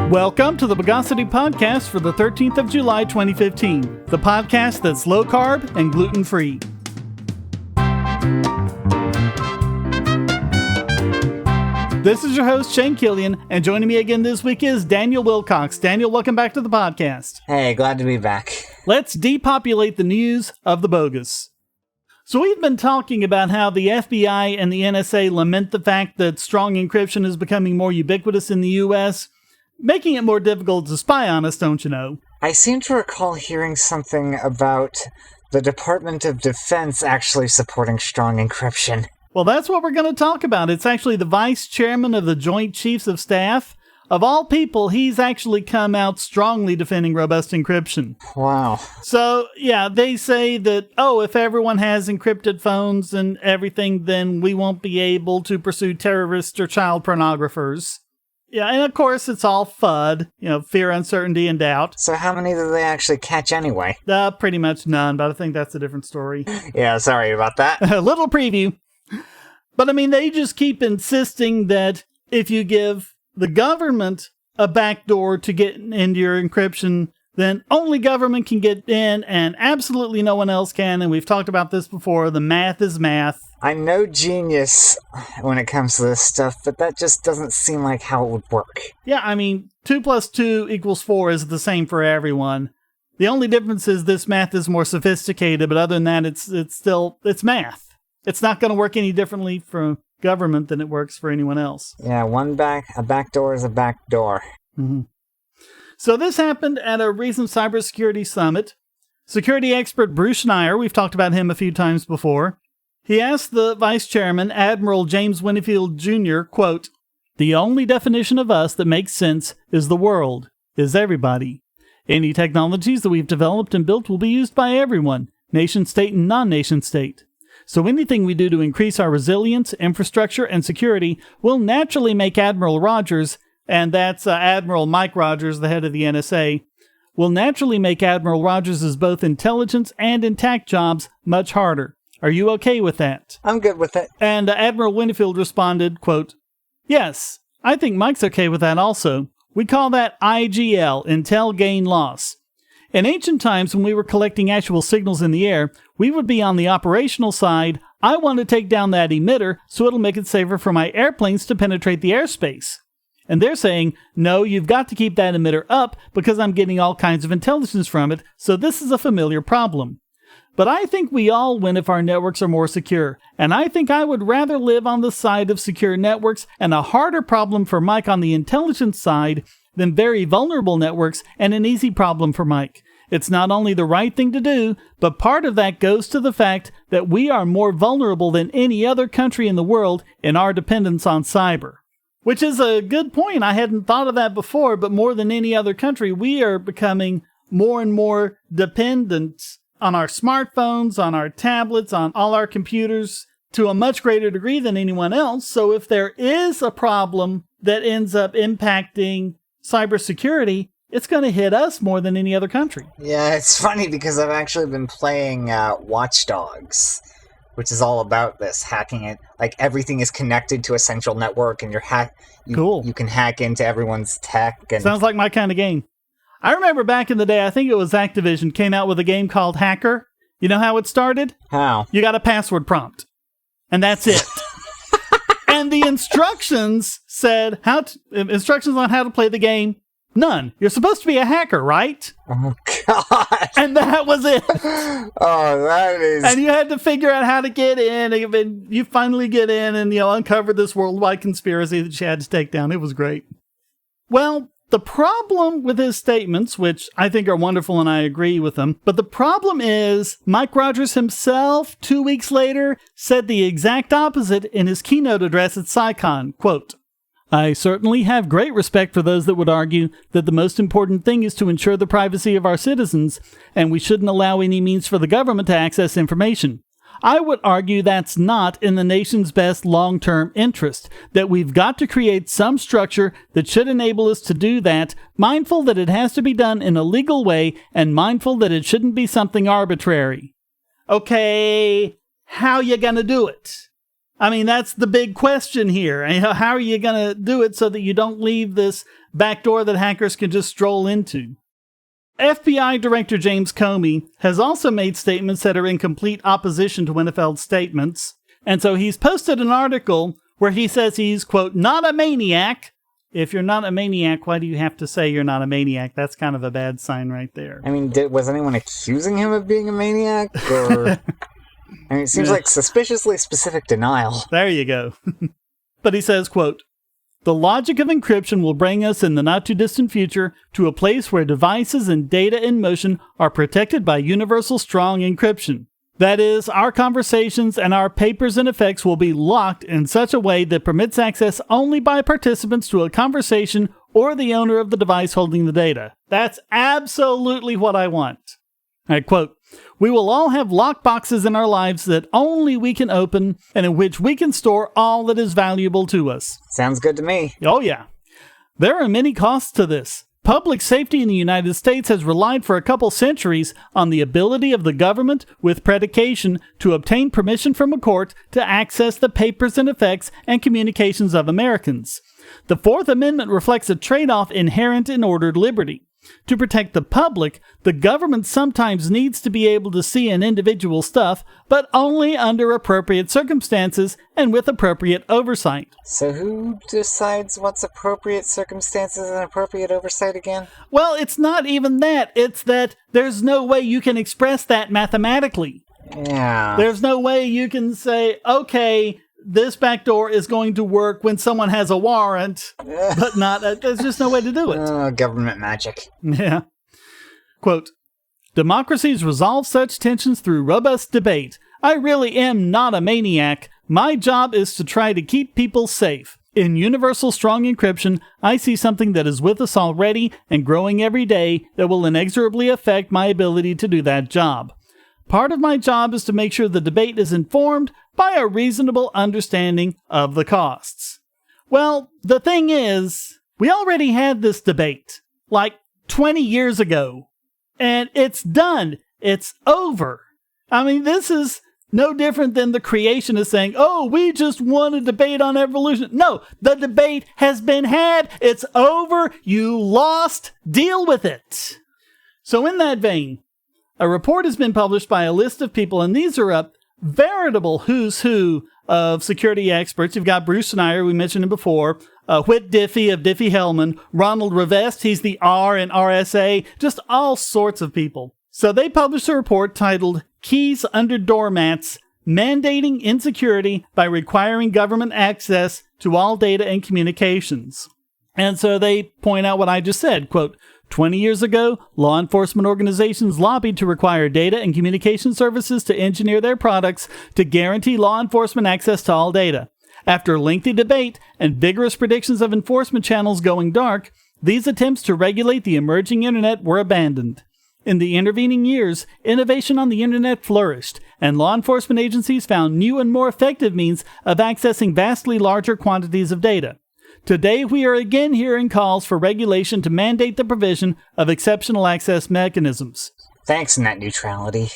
Welcome to the Bogosity podcast for the 13th of July, 2015, the podcast that's low-carb and gluten-free. This is your host, Shane Killian, and joining me again this week is Daniel Wilcox. Daniel, welcome back to the podcast. Hey, glad to be back. Let's depopulate the news of the bogus. So we've been talking about how the FBI and the NSA lament the fact that strong encryption is becoming more ubiquitous in the U.S., making it more difficult to spy on us, don't you know? I seem to recall hearing something about the Department of Defense actually supporting strong encryption. Well, that's what we're going to talk about. It's actually the vice chairman of the Joint Chiefs of Staff. Of all people, he's actually come out strongly defending robust encryption. Wow. So, yeah, they say that, if everyone has encrypted phones and everything, then we won't be able to pursue terrorists or child pornographers. Yeah, and of course, it's all FUD, fear, uncertainty, and doubt. So how many do they actually catch anyway? Pretty much none, but I think that's a different story. Yeah, sorry about that. A little preview. But, they just keep insisting that if you give the government a backdoor to get into your encryption, then only government can get in and absolutely no one else can. And we've talked about this before. The math is math. I'm no genius when it comes to this stuff, but that just doesn't seem like how it would work. Yeah, 2 plus 2 equals 4 is the same for everyone. The only difference is this math is more sophisticated, but other than that, it's math. It's not going to work any differently for government than it works for anyone else. Yeah, a backdoor is a backdoor. Mm-hmm. So this happened at a recent cybersecurity summit. Security expert Bruce Schneier, we've talked about him a few times before, he asked the vice chairman, Admiral James Winfield Jr., quote, "The only definition of us that makes sense is the world, is everybody. Any technologies that we've developed and built will be used by everyone, nation state and non-nation state. So anything we do to increase our resilience, infrastructure, and security will naturally make Admiral Rogers," and that's Admiral Mike Rogers, the head of the NSA, "will naturally make Admiral Rogers' both intelligence and intact jobs much harder. Are you okay with that?" I'm good with it. And Admiral Winfield responded, quote, "Yes, I think Mike's okay with that also. We call that IGL, Intel Gain Loss. In ancient times when we were collecting actual signals in the air, we would be on the operational side. I want to take down that emitter so it'll make it safer for my airplanes to penetrate the airspace. And they're saying, no, you've got to keep that emitter up because I'm getting all kinds of intelligence from it, so this is a familiar problem. But I think we all win if our networks are more secure, and I think I would rather live on the side of secure networks and a harder problem for Mike on the intelligence side than very vulnerable networks and an easy problem for Mike. It's not only the right thing to do, but part of that goes to the fact that we are more vulnerable than any other country in the world in our dependence on cyber." Which is a good point. I hadn't thought of that before, but more than any other country, we are becoming more and more dependent on our smartphones, on our tablets, on all our computers to a much greater degree than anyone else. So if there is a problem that ends up impacting cybersecurity, it's going to hit us more than any other country. Yeah, it's funny because I've actually been playing Watch Dogs, which is all about this, hacking it. Like, everything is connected to a central network, and Cool. You can hack into everyone's tech. And sounds like my kind of game. I remember back in the day, I think it was Activision, came out with a game called Hacker. You know how it started? How? You got a password prompt. And that's it. And the instructions said, instructions on how to play the game, none. You're supposed to be a hacker, right? Oh, God. And that was it. Oh, that is... And you had to figure out how to get in, and you finally get in and, uncover this worldwide conspiracy that you had to take down. It was great. Well, the problem with his statements, which I think are wonderful and I agree with them, but the problem is Mike Rogers himself, 2 weeks later, said the exact opposite in his keynote address at SciCon. Quote, "I certainly have great respect for those that would argue that the most important thing is to ensure the privacy of our citizens, and we shouldn't allow any means for the government to access information. I would argue that's not in the nation's best long-term interest, that we've got to create some structure that should enable us to do that, mindful that it has to be done in a legal way, and mindful that it shouldn't be something arbitrary." Okay, how you gonna do it? I mean, that's the big question here. And how are you going to do it so that you don't leave this back door that hackers can just stroll into? FBI Director James Comey has also made statements that are in complete opposition to Winnefeld's statements. And so he's posted an article where he says he's, quote, not a maniac. If you're not a maniac, why do you have to say you're not a maniac? That's kind of a bad sign right there. I mean, was anyone accusing him of being a maniac? Or... I mean, it seems like suspiciously specific denial. There you go. But he says, quote, the logic of encryption will bring us in the not-too-distant future to a place where devices and data in motion are protected by universal strong encryption. That is, our conversations and our papers and effects will be locked in such a way that permits access only by participants to a conversation or the owner of the device holding the data. That's absolutely what I want. I quote, we will all have lockboxes in our lives that only we can open and in which we can store all that is valuable to us. Sounds good to me. Oh, yeah. There are many costs to this. Public safety in the United States has relied for a couple centuries on the ability of the government, with predication, to obtain permission from a court to access the papers and effects and communications of Americans. The Fourth Amendment reflects a trade-off inherent in ordered liberty. To protect the public, the government sometimes needs to be able to see an individual's stuff, but only under appropriate circumstances and with appropriate oversight. So who decides what's appropriate circumstances and appropriate oversight again? Well, it's not even that. It's that there's no way you can express that mathematically. Yeah. There's no way you can say, okay, this backdoor is going to work when someone has a warrant, but not, there's just no way to do it. Oh, government magic. Yeah. Quote, democracies resolve such tensions through robust debate. I really am not a maniac. My job is to try to keep people safe. In universal strong encryption, I see something that is with us already and growing every day that will inexorably affect my ability to do that job. Part of my job is to make sure the debate is informed by a reasonable understanding of the costs. Well, the thing is, we already had this debate, like 20 years ago, and it's done. It's over. I mean, this is no different than the creationists saying, oh, we just won a debate on evolution. No, the debate has been had. It's over. You lost. Deal with it. So in that vein, a report has been published by a list of people, and these are a veritable who's who of security experts. You've got Bruce Schneier, we mentioned him before, Whit Diffie of Diffie-Hellman, Ronald Rivest, he's the R in RSA, just all sorts of people. So they published a report titled Keys Under Doormats, Mandating Insecurity by Requiring Government Access to All Data and Communications. And so they point out what I just said, quote, 20 years ago, law enforcement organizations lobbied to require data and communication services to engineer their products to guarantee law enforcement access to all data. After lengthy debate and vigorous predictions of enforcement channels going dark, these attempts to regulate the emerging internet were abandoned. In the intervening years, innovation on the internet flourished, and law enforcement agencies found new and more effective means of accessing vastly larger quantities of data. Today, we are again hearing calls for regulation to mandate the provision of exceptional access mechanisms. Thanks, net neutrality.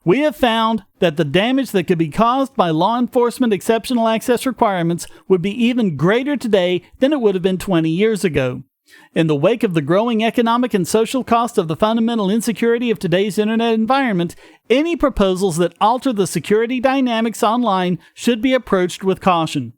We have found that the damage that could be caused by law enforcement exceptional access requirements would be even greater today than it would have been 20 years ago. In the wake of the growing economic and social cost of the fundamental insecurity of today's internet environment, any proposals that alter the security dynamics online should be approached with caution.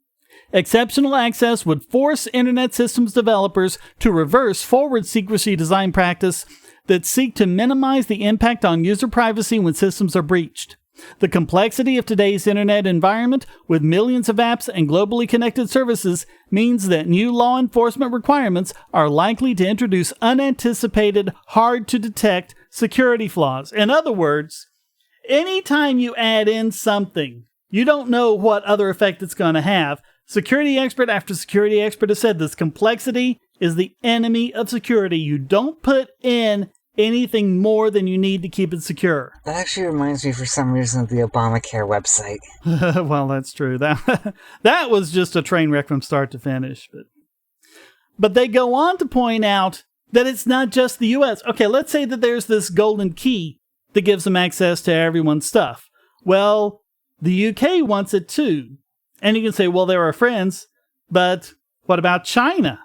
Exceptional access would force internet systems developers to reverse forward secrecy design practice that seek to minimize the impact on user privacy when systems are breached. The complexity of today's internet environment, with millions of apps and globally connected services, means that new law enforcement requirements are likely to introduce unanticipated, hard-to-detect security flaws. In other words, anytime you add in something, you don't know what other effect it's going to have. Security expert after security expert has said this. Complexity is the enemy of security. You don't put in anything more than you need to keep it secure. That actually reminds me for some reason of the Obamacare website. Well, that's true. That was just a train wreck from start to finish. But they go on to point out that it's not just the U.S. Okay, let's say that there's this golden key that gives them access to everyone's stuff. Well, The UK wants it too. And you can say, well, they're our friends, but what about China?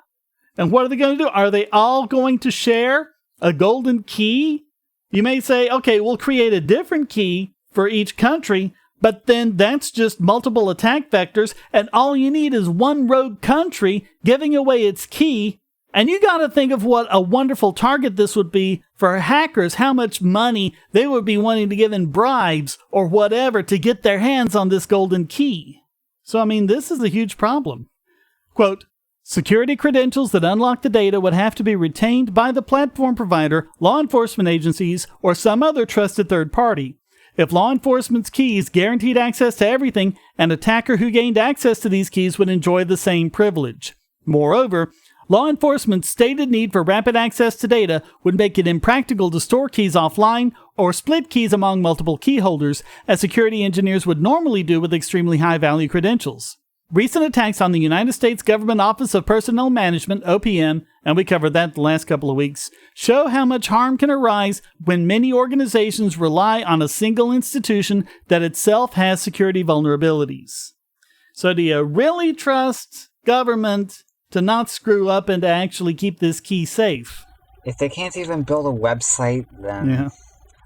And what are they going to do? Are they all going to share a golden key? You may say, okay, we'll create a different key for each country, but then that's just multiple attack vectors, and all you need is one rogue country giving away its key. And you got to think of what a wonderful target this would be for hackers, how much money they would be wanting to give in bribes or whatever to get their hands on this golden key. So, I mean, this is a huge problem. Quote, security credentials that unlock the data would have to be retained by the platform provider, law enforcement agencies, or some other trusted third party. If law enforcement's keys guaranteed access to everything, an attacker who gained access to these keys would enjoy the same privilege. Moreover, law enforcement's stated need for rapid access to data would make it impractical to store keys offline or split keys among multiple key holders, as security engineers would normally do with extremely high-value credentials. Recent attacks on the United States Government Office of Personnel Management, OPM, and we covered that the last couple of weeks, show how much harm can arise when many organizations rely on a single institution that itself has security vulnerabilities. So do you really trust government to not screw up and to actually keep this key safe? If they can't even build a website, then... Yeah.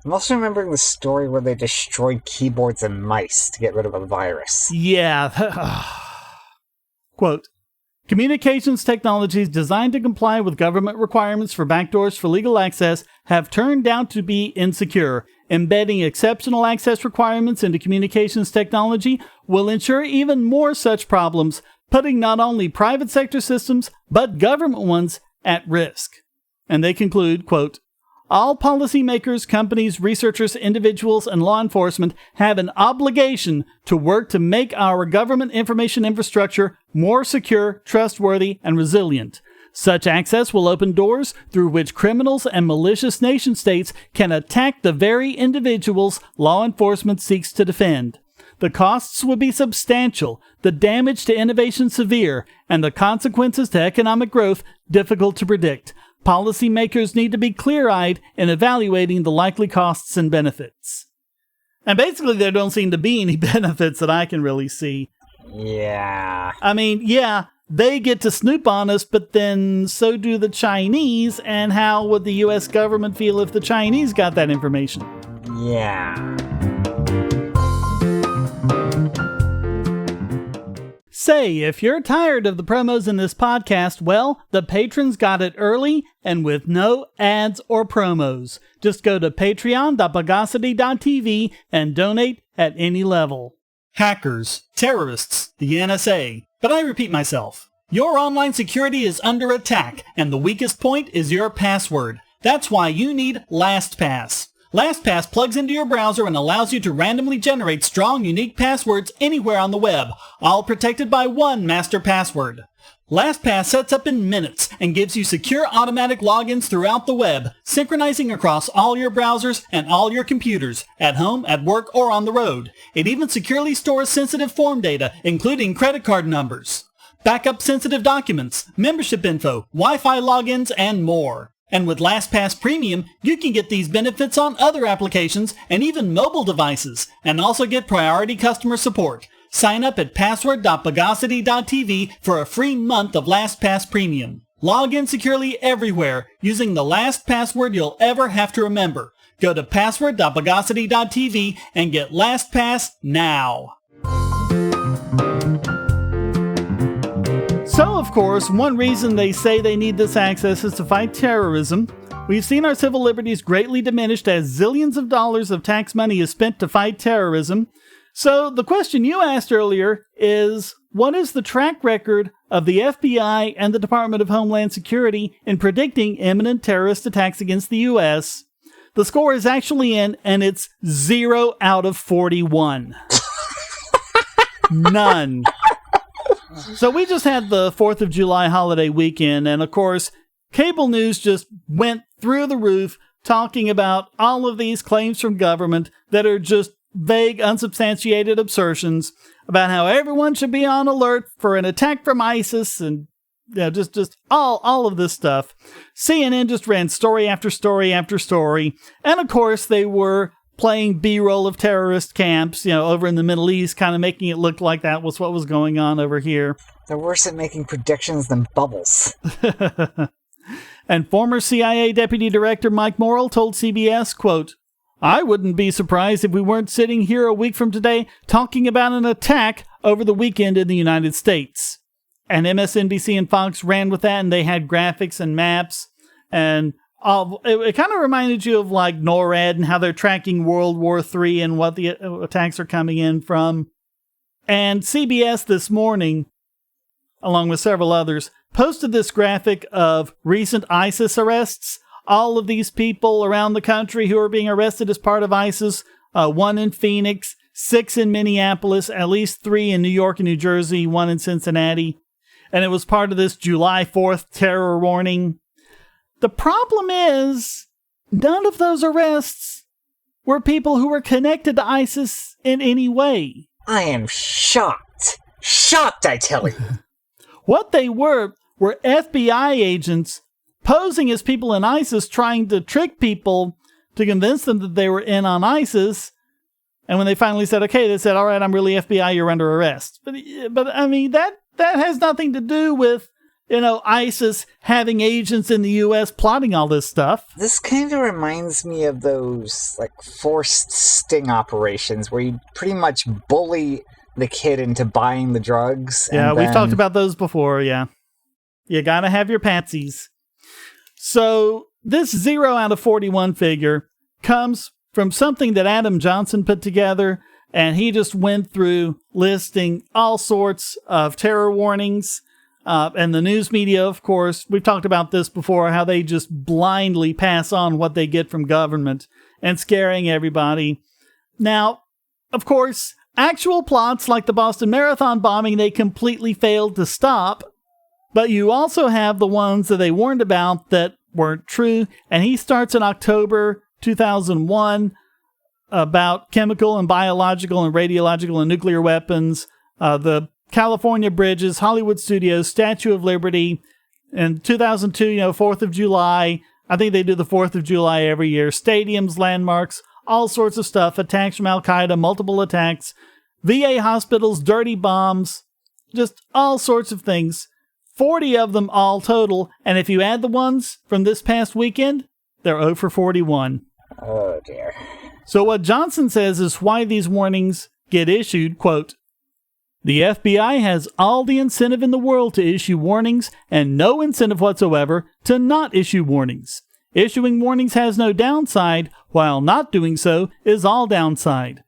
I'm also remembering the story where they destroyed keyboards and mice to get rid of a virus. Yeah. Quote, communications technologies designed to comply with government requirements for backdoors for legal access have turned out to be insecure. Embedding exceptional access requirements into communications technology will ensure even more such problems, putting not only private sector systems, but government ones at risk. And they conclude, quote, all policymakers, companies, researchers, individuals, and law enforcement have an obligation to work to make our government information infrastructure more secure, trustworthy, and resilient. Such access will open doors through which criminals and malicious nation-states can attack the very individuals law enforcement seeks to defend. The costs would be substantial, the damage to innovation severe, and the consequences to economic growth difficult to predict. Policymakers need to be clear-eyed in evaluating the likely costs and benefits. And basically, there don't seem to be any benefits that I can really see. Yeah. I mean, yeah, they get to snoop on us, but then so do the Chinese, and how would the U.S. government feel if the Chinese got that information? Yeah. Say, if you're tired of the promos in this podcast, well, the patrons got it early and with no ads or promos. Just go to patreon.bogosity.tv and donate at any level. Hackers, terrorists, the NSA. But I repeat myself. Your online security is under attack, and the weakest point is your password. That's why you need LastPass. LastPass plugs into your browser and allows you to randomly generate strong, unique passwords anywhere on the web, all protected by one master password. LastPass sets up in minutes and gives you secure automatic logins throughout the web, synchronizing across all your browsers and all your computers, at home, at work, or on the road. It even securely stores sensitive form data, including credit card numbers, backup sensitive documents, membership info, Wi-Fi logins, and more. And with LastPass Premium, you can get these benefits on other applications and even mobile devices, and also get priority customer support. Sign up at password.bogosity.tv for a free month of LastPass Premium. Log in securely everywhere using the last password you'll ever have to remember. Go to password.bogosity.tv and get LastPass now. So, of course, one reason they say they need this access is to fight terrorism. We've seen our civil liberties greatly diminished as zillions of dollars of tax money is spent to fight terrorism. So, the question you asked earlier is, what is the track record of the FBI and the Department of Homeland Security in predicting imminent terrorist attacks against the U.S.? The score is actually in, and it's 0 out of 41. None. So we just had the 4th of July holiday weekend, and of course, cable news just went through the roof talking about all of these claims from government that are just vague, unsubstantiated assertions about how everyone should be on alert for an attack from ISIS and just all of this stuff. CNN just ran story after story after story, and of course they were playing B-roll of terrorist camps, over in the Middle East, kind of making it look like that was what was going on over here. They're worse at making predictions than Bubbles. And former CIA Deputy Director Mike Morrell told CBS, quote, "I wouldn't be surprised if we weren't sitting here a week from today talking about an attack over the weekend in the United States." And MSNBC and Fox ran with that, and they had graphics and maps. And it kind of reminded you of like NORAD and how they're tracking World War III and what the attacks are coming in from. And CBS this morning, along with several others, posted this graphic of recent ISIS arrests. All of these people around the country who are being arrested as part of ISIS, 1 in Phoenix, 6 in Minneapolis, at least 3 in New York and New Jersey, 1 in Cincinnati. And it was part of this July 4th terror warning. The problem is, none of those arrests were people who were connected to ISIS in any way. I am shocked. Shocked, I tell you. What they were FBI agents posing as people in ISIS, trying to trick people to convince them that they were in on ISIS. And when they finally said, okay, they said, all right, I'm really FBI, you're under arrest. But I mean, that has nothing to do with, ISIS having agents in the U.S. plotting all this stuff. This kind of reminds me of those, forced sting operations where you pretty much bully the kid into buying the drugs. Yeah, we've talked about those before, yeah. You gotta have your patsies. So, this 0 out of 41 figure comes from something that Adam Johnson put together, and he just went through listing all sorts of terror warnings. And the news media, of course, we've talked about this before, how they just blindly pass on what they get from government and scaring everybody. Now, of course, actual plots like the Boston Marathon bombing, they completely failed to stop. But you also have the ones that they warned about that weren't true. And he starts in October 2001 about chemical and biological and radiological and nuclear weapons, the California bridges, Hollywood studios, Statue of Liberty. In 2002, 4th of July. I think they do the 4th of July every year. Stadiums, landmarks, all sorts of stuff. Attacks from Al-Qaeda, multiple attacks. VA hospitals, dirty bombs. Just all sorts of things. 40 of them all total. And if you add the ones from this past weekend, they're 0 for 41. Oh, dear. So what Johnson says is why these warnings get issued, quote, "The FBI has all the incentive in the world to issue warnings and no incentive whatsoever to not issue warnings. Issuing warnings has no downside, while not doing so is all downside.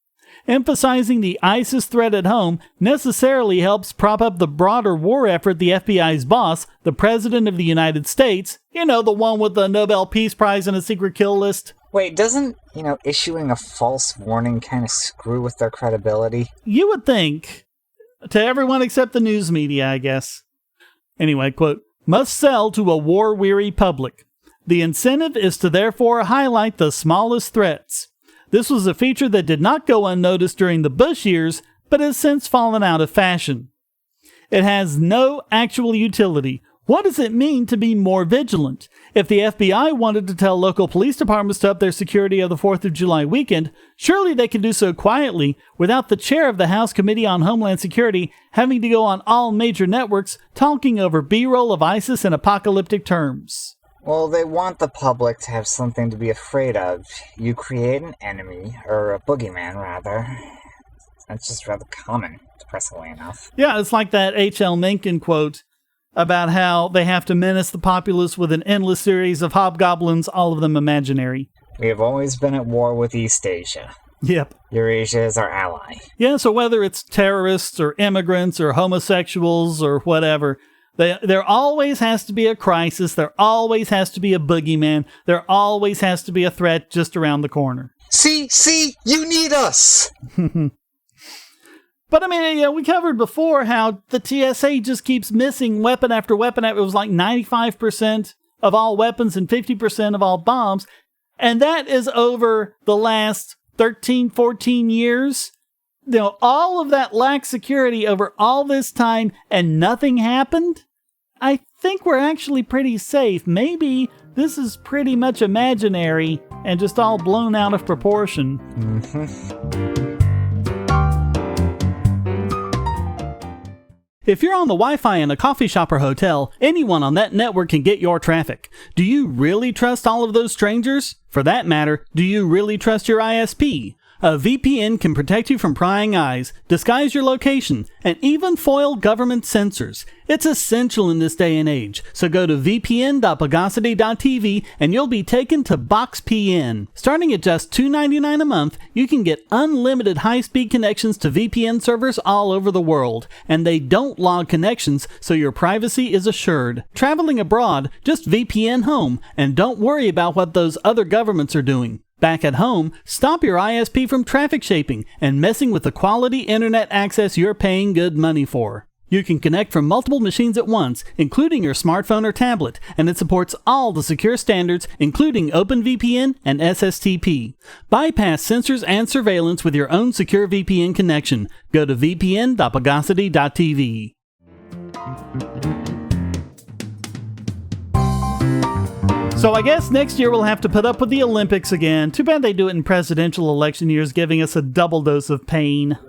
Emphasizing the ISIS threat at home necessarily helps prop up the broader war effort the FBI's boss, the President of the United States, the one with the Nobel Peace Prize and a secret kill list." Wait, doesn't, issuing a false warning kind of screw with their credibility? You would think. To everyone except the news media, I guess. Anyway, quote, "Must sell to a war-weary public. The incentive is to therefore highlight the smallest threats. This was a feature that did not go unnoticed during the Bush years, but has since fallen out of fashion. It has no actual utility. What does it mean to be more vigilant? If the FBI wanted to tell local police departments to up their security of the 4th of July weekend, surely they could do so quietly without the chair of the House Committee on Homeland Security having to go on all major networks talking over B-roll of ISIS in apocalyptic terms." Well, they want the public to have something to be afraid of. You create an enemy, or a boogeyman, rather. That's just rather common, depressingly enough. Yeah, it's like that H.L. Mencken quote about how they have to menace the populace with an endless series of hobgoblins, all of them imaginary. We have always been at war with East Asia. Yep. Eurasia is our ally. Yeah, so whether it's terrorists or immigrants or homosexuals or whatever, there always has to be a crisis. There always has to be a boogeyman. There always has to be a threat just around the corner. See, you need us! But I mean, we covered before how the TSA just keeps missing weapon after weapon. It was like 95% of all weapons and 50% of all bombs. And that is over the last 13, 14 years. All of that lack security over all this time and nothing happened. I think we're actually pretty safe. Maybe this is pretty much imaginary and just all blown out of proportion. If you're on the Wi-Fi in a coffee shop or hotel, anyone on that network can get your traffic. Do you really trust all of those strangers? For that matter, do you really trust your ISP? A VPN can protect you from prying eyes, disguise your location, and even foil government censors. It's essential in this day and age, so go to vpn.bogosity.tv and you'll be taken to BoxPN. Starting at just $2.99 a month, you can get unlimited high-speed connections to VPN servers all over the world, and they don't log connections, so your privacy is assured. Traveling abroad, just VPN home, and don't worry about what those other governments are doing. Back at home, stop your ISP from traffic shaping and messing with the quality internet access you're paying good money for. You can connect from multiple machines at once, including your smartphone or tablet, and it supports all the secure standards, including OpenVPN and SSTP. Bypass censors and surveillance with your own secure VPN connection. Go to vpn.bogosity.tv. So I guess next year we'll have to put up with the Olympics again. Too bad they do it in presidential election years, giving us a double dose of pain.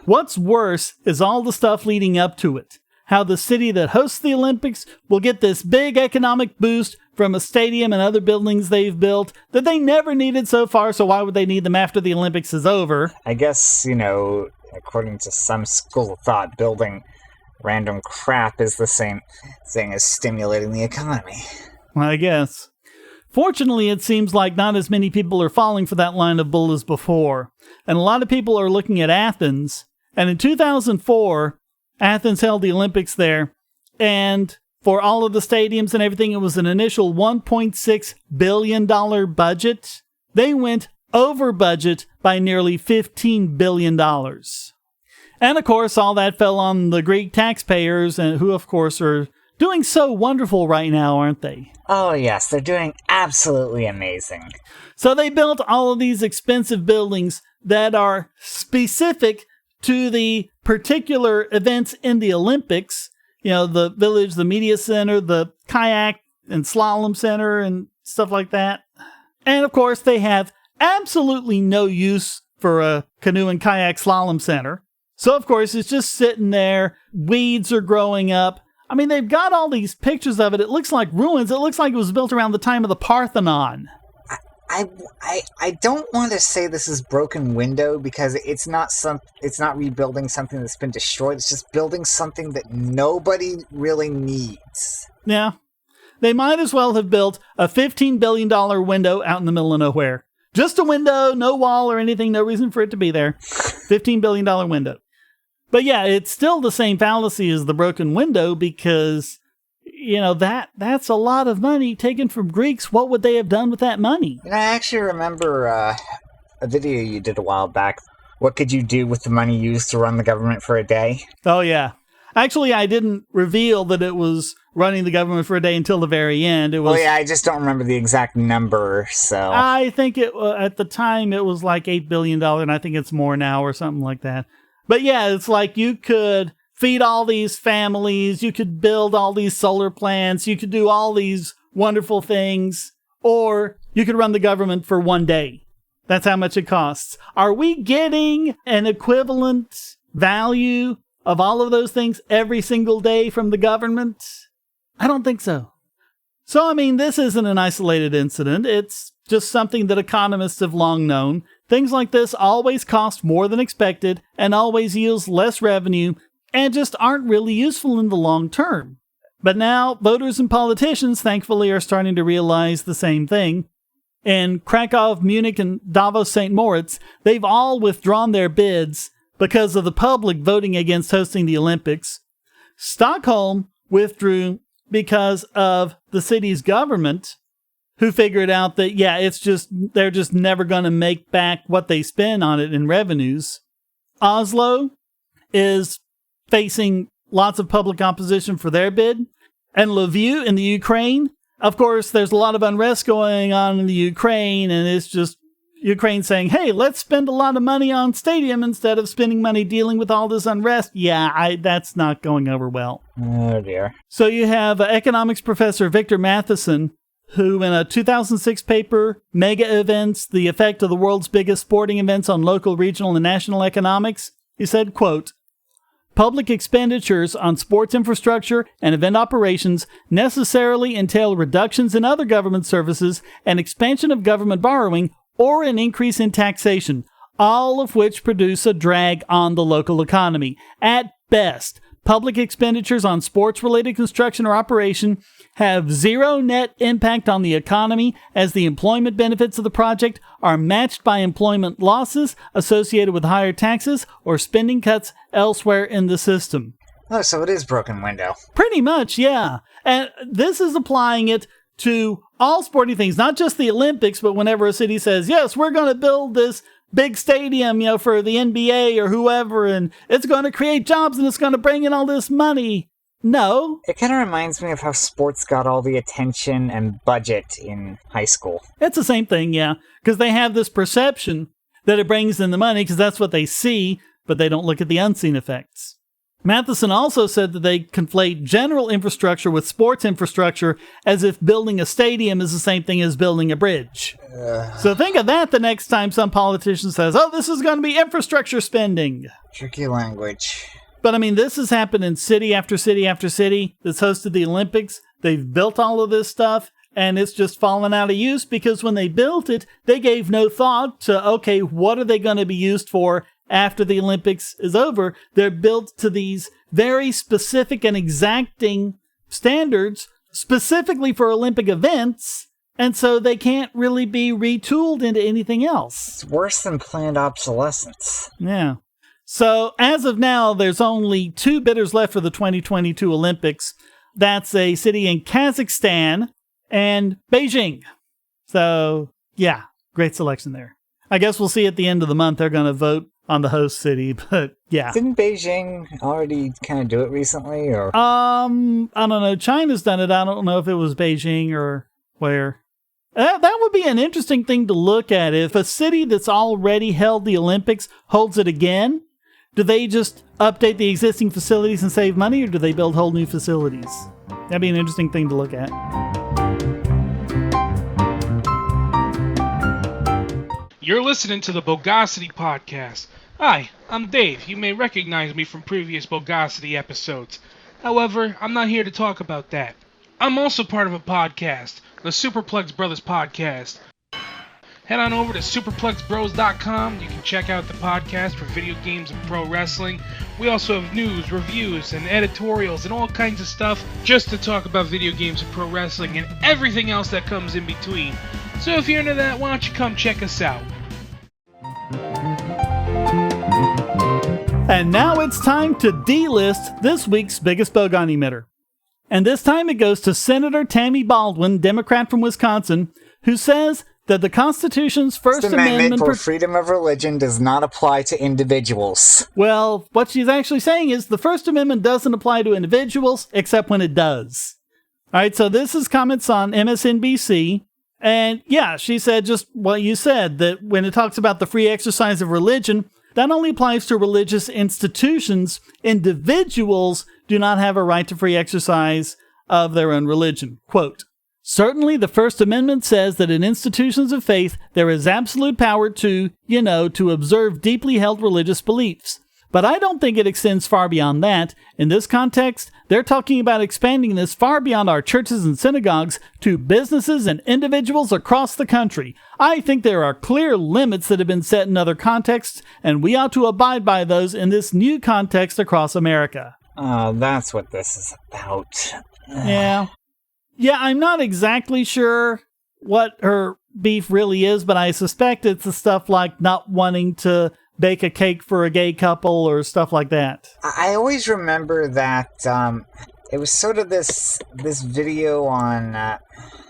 What's worse is all the stuff leading up to it. How the city that hosts the Olympics will get this big economic boost from a stadium and other buildings they've built that they never needed so far, so why would they need them after the Olympics is over? I guess, according to some school of thought, building random crap is the same thing as stimulating the economy. I guess. Fortunately, it seems like not as many people are falling for that line of bull as before. And a lot of people are looking at Athens. And in 2004, Athens held the Olympics there. And for all of the stadiums and everything, it was an initial $1.6 billion budget. They went over budget by nearly $15 billion. And of course, all that fell on the Greek taxpayers, who of course are doing so wonderful right now, aren't they? Oh yes, they're doing absolutely amazing. So they built all of these expensive buildings that are specific to the particular events in the Olympics. The village, the media center, the kayak and slalom center and stuff like that. And of course, they have absolutely no use for a canoe and kayak slalom center. So of course, it's just sitting there. Weeds are growing up. I mean, they've got all these pictures of it. It looks like ruins. It looks like it was built around the time of the Parthenon. I don't want to say this is broken window because it's not rebuilding something that's been destroyed. It's just building something that nobody really needs. Yeah. They might as well have built a $15 billion window out in the middle of nowhere. Just a window, no wall or anything, no reason for it to be there. $15 billion window. But yeah, it's still the same fallacy as the broken window because, that's a lot of money taken from Greeks. What would they have done with that money? I actually remember a video you did a while back. What could you do with the money used to run the government for a day? Oh, yeah. Actually, I didn't reveal that it was running the government for a day until the very end. It was. Oh, yeah, I just don't remember the exact number, so. I think at the time it was like $8 billion, and I think it's more now or something like that. But yeah, it's like you could feed all these families, you could build all these solar plants, you could do all these wonderful things, or you could run the government for one day. That's how much it costs. Are we getting an equivalent value of all of those things every single day from the government? I don't think so. So, this isn't an isolated incident. It's just something that economists have long known. Things like this always cost more than expected and always yields less revenue and just aren't really useful in the long term. But now, voters and politicians, thankfully, are starting to realize the same thing. In Krakow, Munich, and Davos, St. Moritz, they've all withdrawn their bids because of the public voting against hosting the Olympics. Stockholm withdrew because of the city's government, who figured out that, they're just never going to make back what they spend on it in revenues. Oslo is facing lots of public opposition for their bid. And Lviv in the Ukraine, of course, there's a lot of unrest going on in the Ukraine, and it's just Ukraine saying, hey, let's spend a lot of money on stadium instead of spending money dealing with all this unrest. Yeah, that's not going over well. Oh, dear. So you have economics professor Victor Matheson, who in a 2006 paper, Mega Events, the effect of the world's biggest sporting events on local, regional, and national economics, he said, quote, public expenditures on sports infrastructure and event operations necessarily entail reductions in other government services, an expansion of government borrowing, or an increase in taxation, all of which produce a drag on the local economy. At best, public expenditures on sports-related construction or operation have zero net impact on the economy, as the employment benefits of the project are matched by employment losses associated with higher taxes or spending cuts elsewhere in the system. Oh, so it is broken window. Pretty much, yeah. And this is applying it to all sporting things, not just the Olympics, but whenever a city says, yes, we're going to build this big stadium, for the NBA or whoever, and it's going to create jobs and it's going to bring in all this money. No. It kind of reminds me of how sports got all the attention and budget in high school. It's the same thing, yeah, because they have this perception that it brings in the money because that's what they see, but they don't look at the unseen effects. Matheson also said that they conflate general infrastructure with sports infrastructure as if building a stadium is the same thing as building a bridge. So think of that the next time some politician says, oh, this is going to be infrastructure spending. Tricky language. But I mean, this has happened in city after city after city that's hosted the Olympics. They've built all of this stuff, and it's just fallen out of use because when they built it, they gave no thought to, okay, what are they going to be used for after the Olympics is over? They're built to these very specific and exacting standards, specifically for Olympic events, and so they can't really be retooled into anything else. It's worse than planned obsolescence. Yeah. So, as of now, there's only 2 bidders left for the 2022 Olympics. That's a city in Kazakhstan and Beijing. So, yeah, great selection there. I guess we'll see at the end of the month they're going to vote on the host city, but yeah. Didn't Beijing already kind of do it recently, or? I don't know. China's done it. I don't know if it was Beijing or where. That would be an interesting thing to look at. If a city that's already held the Olympics holds it again, do they just update the existing facilities and save money, or do they build whole new facilities? That'd be an interesting thing to look at. You're listening to the Bogosity podcast. Hi, I'm Dave. You may recognize me from previous Bogosity episodes. However, I'm not here to talk about that. I'm also part of a podcast, the Superplex Brothers Podcast. Head on over to superplexbros.com. You can check out the podcast for video games and pro wrestling. We also have news, reviews, and editorials and all kinds of stuff just to talk about video games and pro wrestling and everything else that comes in between. So if you're into that, why don't you come check us out? And now it's time to delist this week's biggest bogon emitter. And this time it goes to Senator Tammy Baldwin, Democrat from Wisconsin, who says that the Constitution's First Amendment for freedom of religion does not apply to individuals. Well, what she's actually saying is the First Amendment doesn't apply to individuals, except when it does. All right, so this is comments on MSNBC. And yeah, she said just what you said, that when it talks about the free exercise of religion, that only applies to religious institutions. Individuals do not have a right to free exercise of their own religion. Quote, certainly the First Amendment says that in institutions of faith, there is absolute power to, to observe deeply held religious beliefs. But I don't think it extends far beyond that. In this context, they're talking about expanding this far beyond our churches and synagogues to businesses and individuals across the country. I think there are clear limits that have been set in other contexts, and we ought to abide by those in this new context across America. Oh, that's what this is about. Yeah, I'm not exactly sure what her beef really is, but I suspect it's the stuff like not wanting to bake a cake for a gay couple or stuff like that. I always remember that it was sort of this video on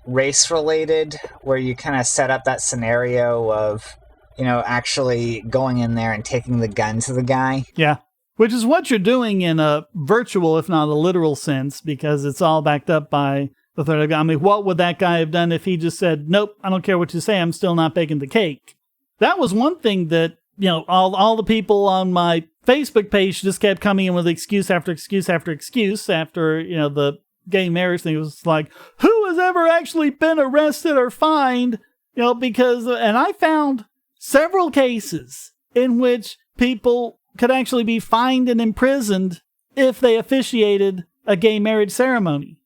race-related, where you kind of set up that scenario of, actually going in there and taking the gun to the guy. Yeah, which is what you're doing in a virtual, if not a literal sense, because it's all backed up by the third guy. I mean, what would that guy have done if he just said, nope, I don't care what you say, I'm still not baking the cake? That was one thing that, all the people on my Facebook page just kept coming in with excuse after excuse after excuse after, the gay marriage thing. It was like, who has ever actually been arrested or fined? Because, and I found several cases in which people could actually be fined and imprisoned if they officiated a gay marriage ceremony.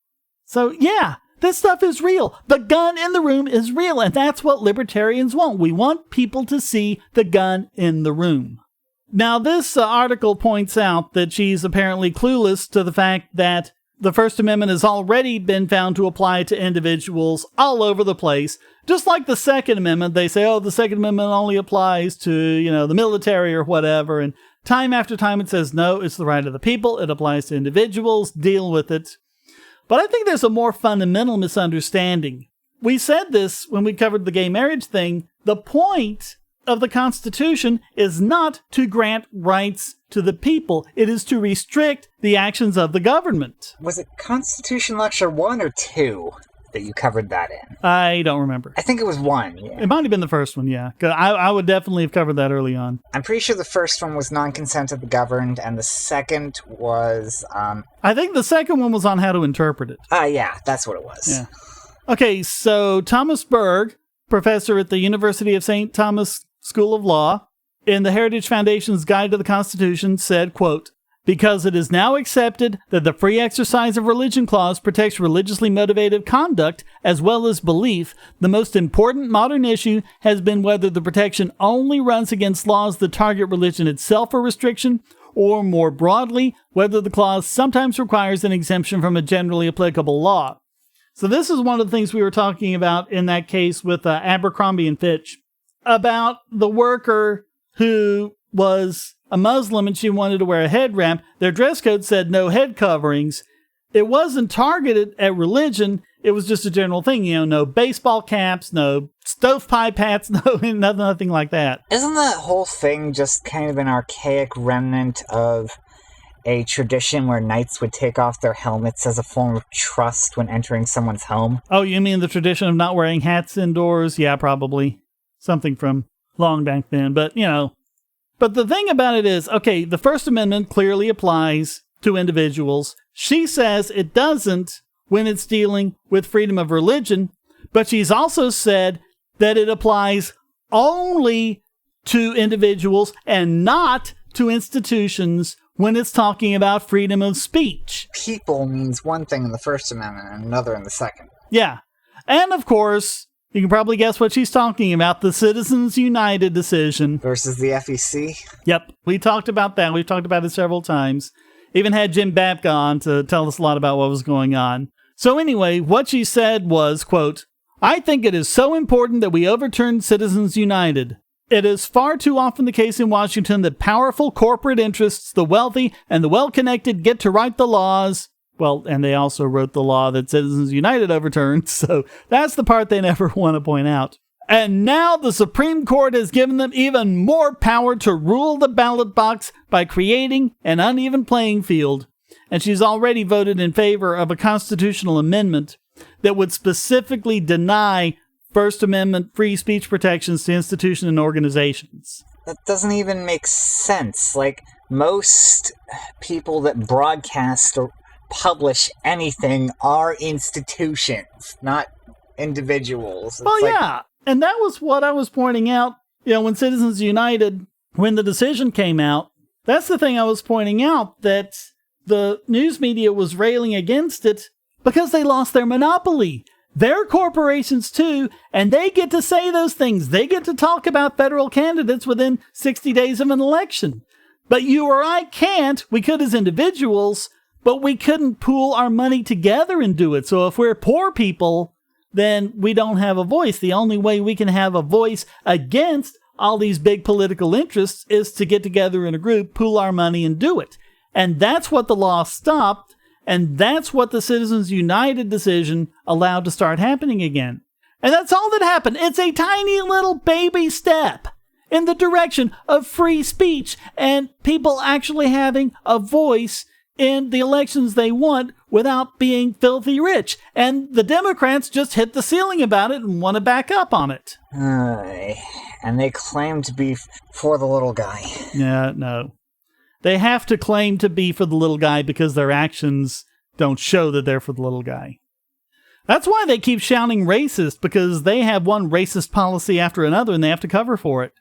So yeah, this stuff is real. The gun in the room is real, and that's what libertarians want. We want people to see the gun in the room. Now, this article points out that she's apparently clueless to the fact that the First Amendment has already been found to apply to individuals all over the place. Just like the Second Amendment, they say, the Second Amendment only applies to, the military or whatever. And time after time it says, no, it's the right of the people. It applies to individuals. Deal with it. But I think there's a more fundamental misunderstanding. We said this when we covered the gay marriage thing. The point of the Constitution is not to grant rights to the people. It is to restrict the actions of the government. Was it Constitution Lecture 1 or 2 that you covered that in? I don't remember. I think it was 1, yeah. It might have been the first one, yeah. 'Cause I would definitely have covered that early on. I'm pretty sure the first one was non-consent of the governed, and the second was... I think the second one was on how to interpret it. Yeah, that's what it was. Yeah. Okay, so Thomas Berg, professor at the University of St. Thomas School of Law, in the Heritage Foundation's Guide to the Constitution, said, quote, because it is now accepted that the Free Exercise of Religion Clause protects religiously motivated conduct as well as belief, the most important modern issue has been whether the protection only runs against laws that target religion itself for restriction, or more broadly, whether the clause sometimes requires an exemption from a generally applicable law. So this is one of the things we were talking about in that case with Abercrombie and Fitch, about the worker who was a Muslim and she wanted to wear a head wrap. Their dress code said no head coverings. It wasn't targeted at religion. It was just a general thing, no baseball caps, no stovepipe hats, nothing like that. Isn't that whole thing just kind of an archaic remnant of a tradition where knights would take off their helmets as a form of trust when entering someone's home? Oh, you mean the tradition of not wearing hats indoors? Yeah, probably. Something from long back then, but But the thing about it is, okay, the First Amendment clearly applies to individuals. She says it doesn't when it's dealing with freedom of religion, but she's also said that it applies only to individuals and not to institutions when it's talking about freedom of speech. People means one thing in the First Amendment and another in the Second. Yeah. And of course, you can probably guess what she's talking about, the Citizens United decision. Versus the FEC? Yep. We talked about that. We've talked about it several times. Even had Jim Babka on to tell us a lot about what was going on. So anyway, what she said was, quote, I think it is so important that we overturn Citizens United. It is far too often the case in Washington that powerful corporate interests, the wealthy and the well-connected get to write the laws. Well, and they also wrote the law that Citizens United overturned, so that's the part they never want to point out. And now the Supreme Court has given them even more power to rule the ballot box by creating an uneven playing field. And she's already voted in favor of a constitutional amendment that would specifically deny First Amendment free speech protections to institutions and organizations. That doesn't even make sense. Like, most people that broadcast or publish anything are institutions, not individuals. Well, yeah. And that was what I was pointing out, when Citizens United, when the decision came out, that's the thing I was pointing out, that the news media was railing against it because they lost their monopoly. They're corporations too, and they get to say those things. They get to talk about federal candidates within 60 days of an election. But you or I can't. We could as individuals, but we couldn't pool our money together and do it. So if we're poor people, then we don't have a voice. The only way we can have a voice against all these big political interests is to get together in a group, pool our money, and do it. And that's what the law stopped, and that's what the Citizens United decision allowed to start happening again. And that's all that happened. It's a tiny little baby step in the direction of free speech and people actually having a voice in the elections they want without being filthy rich. And the Democrats just hit the ceiling about it and want to back up on it. And they claim to be for the little guy. Yeah, no. They have to claim to be for the little guy because their actions don't show that they're for the little guy. That's why they keep shouting racist, because they have one racist policy after another and they have to cover for it.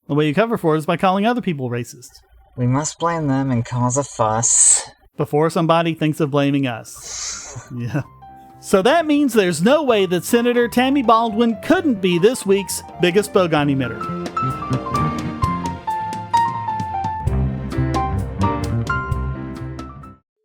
The way you cover for it is by calling other people racist. We must blame them and cause a fuss. Before somebody thinks of blaming us. Yeah. So that means there's no way that Senator Tammy Baldwin couldn't be this week's biggest bogon emitter.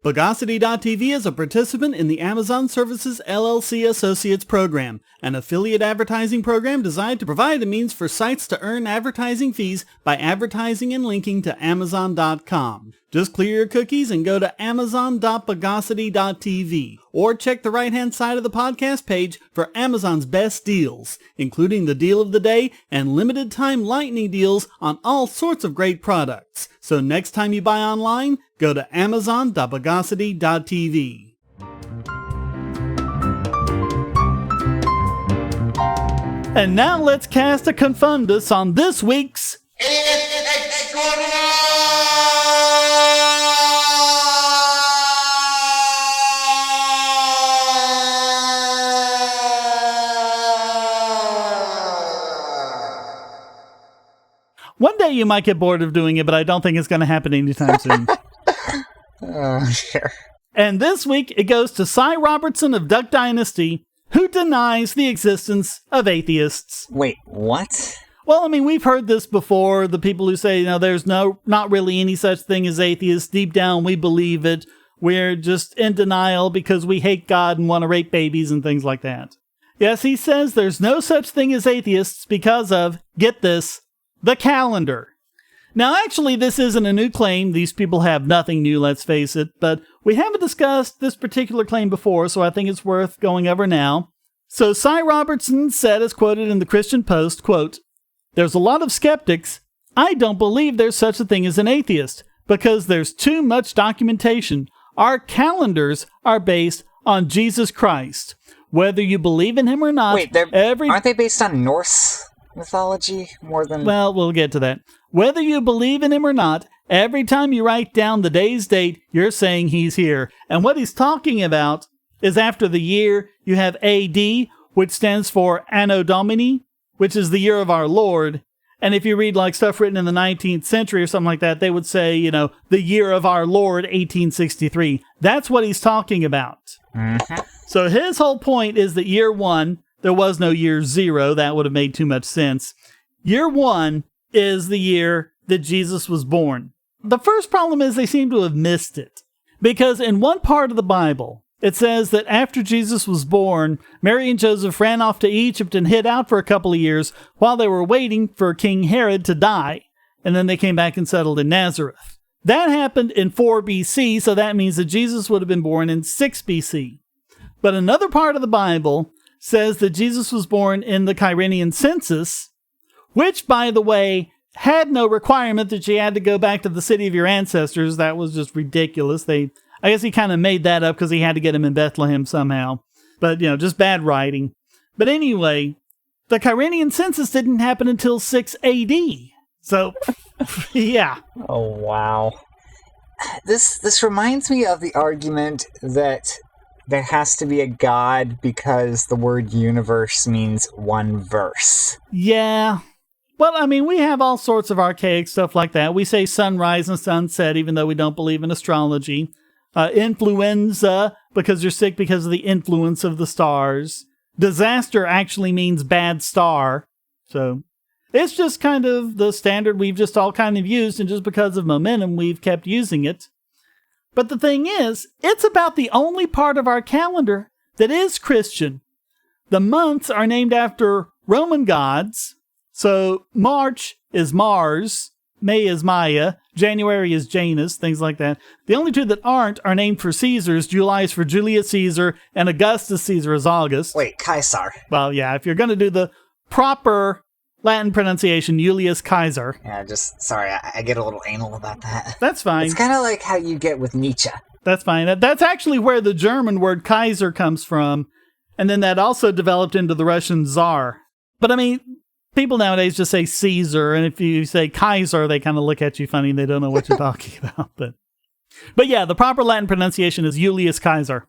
Bogosity.tv is a participant in the Amazon Services LLC Associates program, an affiliate advertising program designed to provide a means for sites to earn advertising fees by advertising and linking to Amazon.com. Just clear your cookies and go to amazon.bogosity.tv or check the right-hand side of the podcast page for Amazon's best deals, including the deal of the day and limited-time lightning deals on all sorts of great products. So next time you buy online, go to amazon.bogosity.tv. And now let's cast a confundus on this week's One day you might get bored of doing it, but I don't think it's going to happen anytime soon. Sure. And this week it goes to Cy Robertson of Duck Dynasty, who denies the existence of atheists. Wait, what? Well, I mean, we've heard this before. The people who say, there's not really any such thing as atheists. Deep down, we believe it. We're just in denial because we hate God and want to rape babies and things like that. Yes, he says there's no such thing as atheists because of, get this, the calendar. Now, actually, this isn't a new claim. These people have nothing new, let's face it. But we haven't discussed this particular claim before, so I think it's worth going over now. So Cy Robertson said, as quoted in the Christian Post, quote, "There's a lot of skeptics. I don't believe there's such a thing as an atheist because there's too much documentation. Our calendars are based on Jesus Christ. Whether you believe in him or not..." Wait, aren't they based on Norse mythology more than... Well, we'll get to that. "Whether you believe in him or not, every time you write down the day's date, you're saying he's here." And what he's talking about is after the year, you have AD, which stands for Anno Domini, which is the year of our Lord. And if you read like stuff written in the 19th century or something like that, they would say, the year of our Lord, 1863. That's what he's talking about. Mm-hmm. So his whole point is that year one, there was no year zero. That would have made too much sense. Year one is the year that Jesus was born. The first problem is they seem to have missed it. Because in one part of the Bible, it says that after Jesus was born, Mary and Joseph ran off to Egypt and hid out for a couple of years while they were waiting for King Herod to die. And then they came back and settled in Nazareth. That happened in 4 BC, so that means that Jesus would have been born in 6 BC. But another part of the Bible says that Jesus was born in the Quirinian census, which, by the way, had no requirement that you had to go back to the city of your ancestors. That was just ridiculous. I guess he kind of made that up because he had to get him in Bethlehem somehow. But, just bad writing. But anyway, the Quirinian census didn't happen until 6 AD. So, yeah. Oh, wow. This reminds me of the argument that there has to be a God because the word universe means one verse. Yeah. Well, I mean, we have all sorts of archaic stuff like that. We say sunrise and sunset, even though we don't believe in astrology. Influenza, because you're sick because of the influence of the stars. Disaster actually means bad star. So it's just kind of the standard we've just all kind of used, and just because of momentum, we've kept using it. But the thing is, it's about the only part of our calendar that is Christian. The months are named after Roman gods. So March is Mars, May is Maya, January is Janus, things like that. The only two that aren't are named for Caesars. July is for Julius Caesar, and Augustus Caesar is August. Wait, Caesar. Well, yeah, if you're going to do the proper Latin pronunciation, Julius Caesar. Yeah, sorry, I get a little anal about that. That's fine. It's kind of like how you get with Nietzsche. That's fine. That's actually where the German word Kaiser comes from, and then that also developed into the Russian Tsar. But I mean, people nowadays just say Caesar, and if you say Kaiser, they kind of look at you funny and they don't know what you're talking about. But But yeah, the proper Latin pronunciation is Julius Caesar.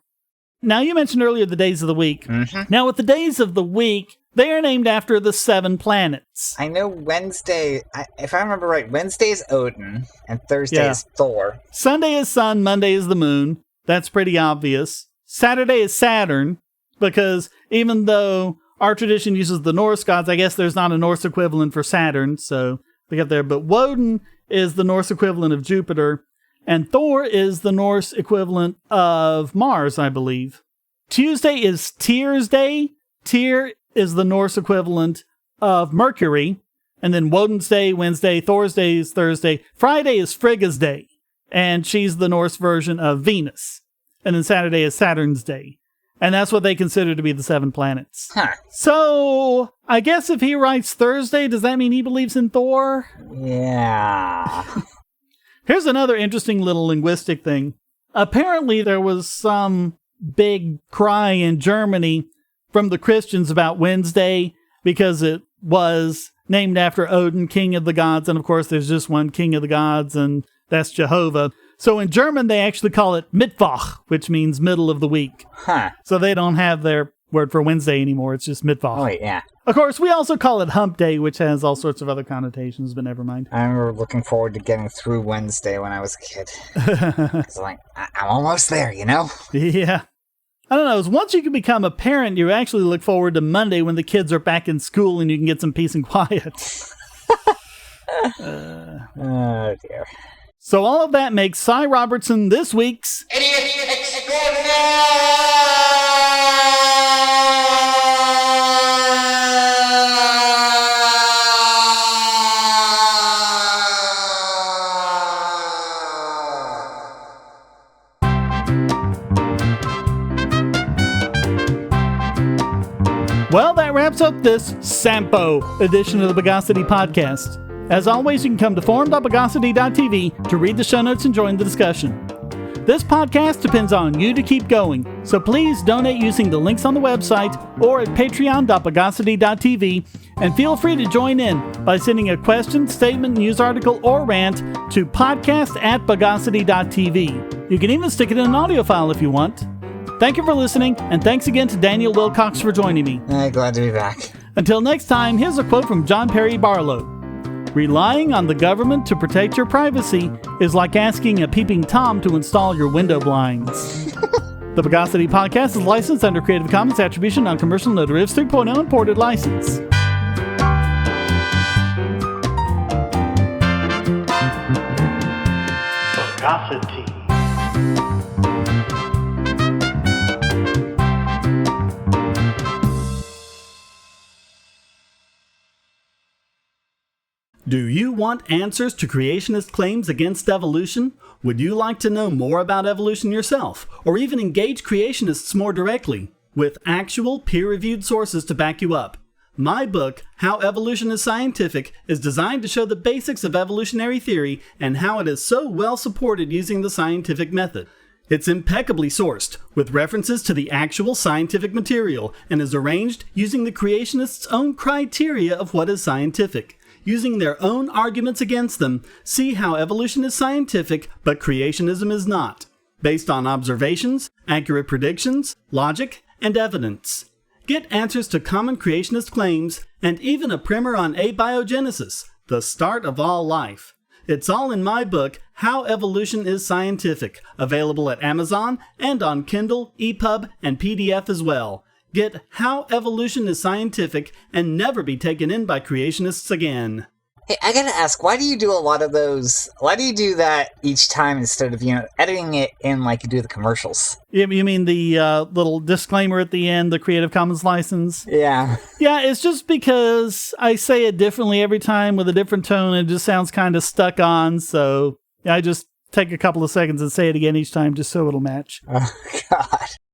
Now, you mentioned earlier the days of the week. Mm-hmm. Now, with the days of the week, they are named after the 7 planets. I know Wednesday, if I remember right, Wednesday is Odin, and Thursday is Thor. Sunday is Sun, Monday is the Moon. That's pretty obvious. Saturday is Saturn, because even though our tradition uses the Norse gods, I guess there's not a Norse equivalent for Saturn, so they got there. But Woden is the Norse equivalent of Jupiter, and Thor is the Norse equivalent of Mars, I believe. Tuesday is Tyr's Day. Tyr is the Norse equivalent of Mercury. And then Woden's Day, Wednesday, Thor's Day is Thursday. Friday is Frigga's Day, and she's the Norse version of Venus. And then Saturday is Saturn's Day. And that's what they consider to be the 7 planets. Huh. So, I guess if he writes Thursday, does that mean he believes in Thor? Yeah. Here's another interesting little linguistic thing. Apparently, there was some big cry in Germany from the Christians about Wednesday because it was named after Odin, king of the gods. And of course, there's just one king of the gods, and that's Jehovah. So in German, they actually call it Mittwoch, which means middle of the week. Huh. So they don't have their word for Wednesday anymore. It's just Mittwoch. Oh, wait, yeah. Of course, we also call it Hump Day, which has all sorts of other connotations, but never mind. I remember looking forward to getting through Wednesday when I was a kid. It's like, I'm almost there, you know? Yeah. I don't know. Once you can become a parent, you actually look forward to Monday when the kids are back in school and you can get some peace and quiet. Oh, dear. So all of that makes Cy Robertson this week's Idiot Extraordinaire! Well, that wraps up this Sampo edition of the Bogosity podcast. As always, you can come to forum.bogosity.tv to read the show notes and join the discussion. This podcast depends on you to keep going, so please donate using the links on the website or at patreon.bogosity.tv, and feel free to join in by sending a question, statement, news article, or rant to podcast@bogosity.tv. You can even stick it in an audio file if you want. Thank you for listening, and thanks again to Daniel Wilcox for joining me. Glad to be back. Until next time, here's a quote from John Perry Barlow. Relying on the government to protect your privacy is like asking a peeping Tom to install your window blinds. The Bogosity podcast is licensed under Creative Commons Attribution Non-Commercial No Derivatives 3.0 Imported License. Bogosity. Do you want answers to creationist claims against evolution? Would you like to know more about evolution yourself, or even engage creationists more directly, with actual peer-reviewed sources to back you up? My book, How Evolution is Scientific, is designed to show the basics of evolutionary theory and how it is so well supported using the scientific method. It's impeccably sourced, with references to the actual scientific material, and is arranged using the creationists' own criteria of what is scientific. Using their own arguments against them, see how evolution is scientific, but creationism is not, based on observations, accurate predictions, logic, and evidence. Get answers to common creationist claims, and even a primer on abiogenesis, the start of all life. It's all in my book, How Evolution is Scientific, available at Amazon and on Kindle, EPUB, and PDF as well. Get How Evolution is Scientific and never be taken in by creationists again. Hey, I gotta ask, why do you do a lot of those? Why do you do that each time instead of, editing it in like you do the commercials? You mean the little disclaimer at the end, the Creative Commons license? Yeah. Yeah, it's just because I say it differently every time with a different tone, and it just sounds kind of stuck on, so I just take a couple of seconds and say it again each time just so it'll match. Oh, God.